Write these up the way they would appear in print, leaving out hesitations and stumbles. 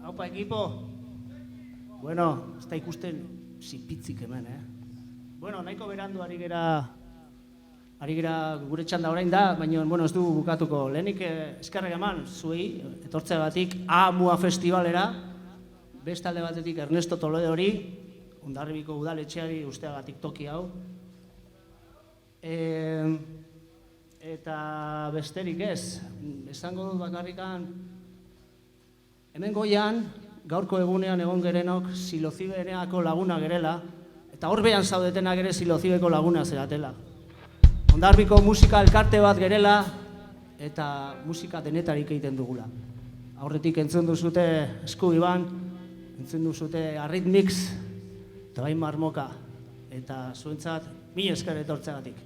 Haupa, ekipo. Bueno, ez da ikusten zipitzik hemen, Bueno, nahiko berandu ari gera gure txanda orain da, baina bueno, ez du bukatuko. Lehenik eskerrak eman zuei, etortzeagatik AMUA festivalera, beste alde batetik Ernesto Toledo hori, Hondarribiko udaletxeari usteagatik toki hau. Eta besterik ez, esango dut bakarrikan, hemen goian, gaurko egunean egon gerenok Silozibeneako laguna gerela, eta horbean zaudetenak ere Silozibeko laguna zeratela. Hondarribiko musika elkarte bat gerela, eta musika denetarik egiten dugula. Aurretik entzun duzute Eskubiban, entzun duzute Arritmix, eta bain Marmoka, eta zuentzat, mila esker etortzeagatik.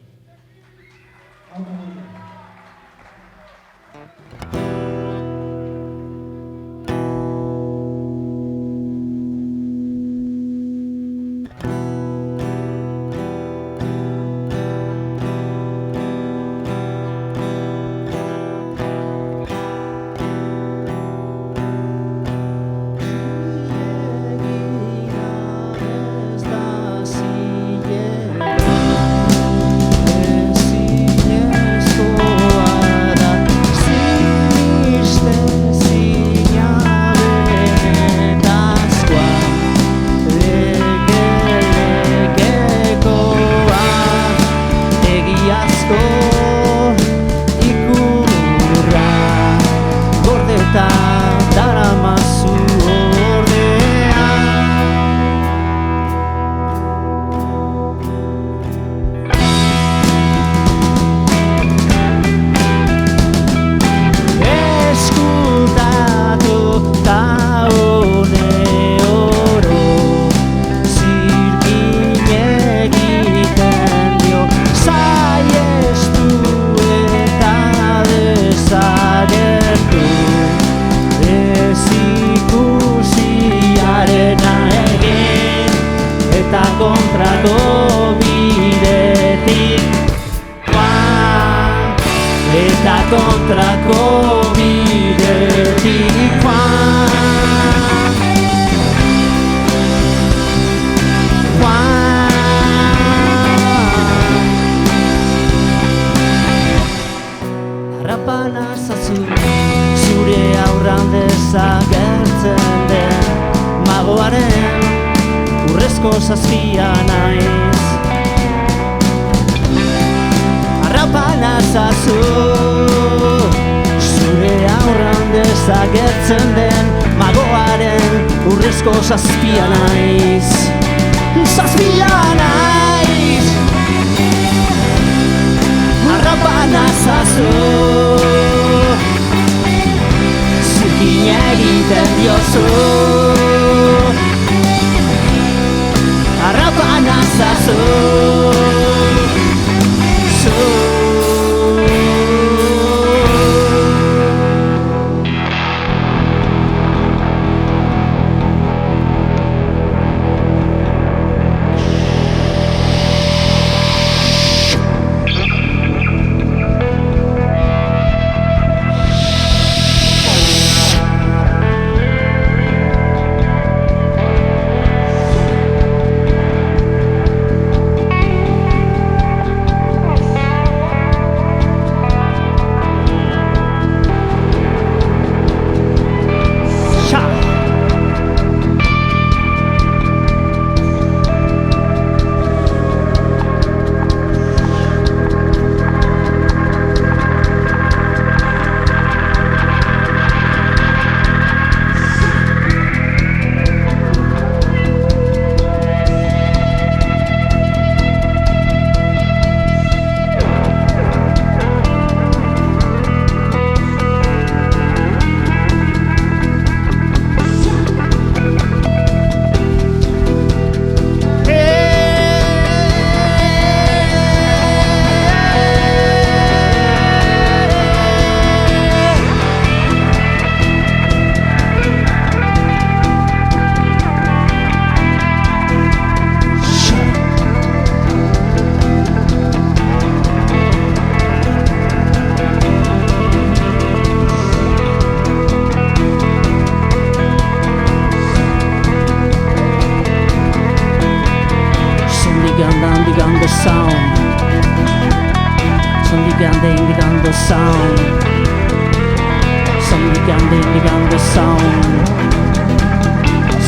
sound.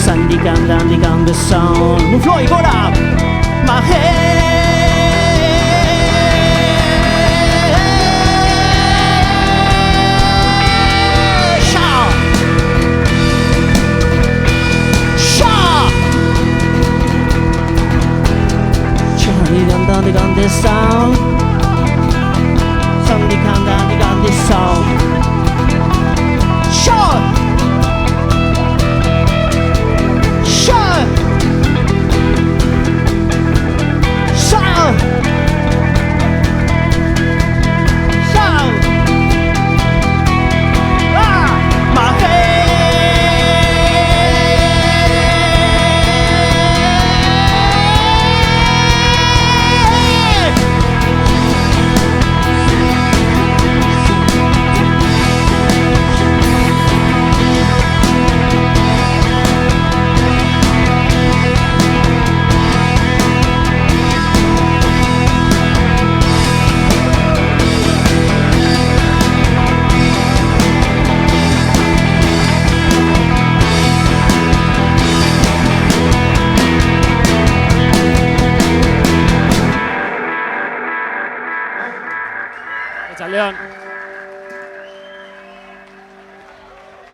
Sandy can dandy can the sound. Move Floyd, go up. My head. Shout. Shout. Sandy can dandy can the sound. Sandy can dandy can the sound. Shout. Shout. Shout. Shout. Ah, my head. León.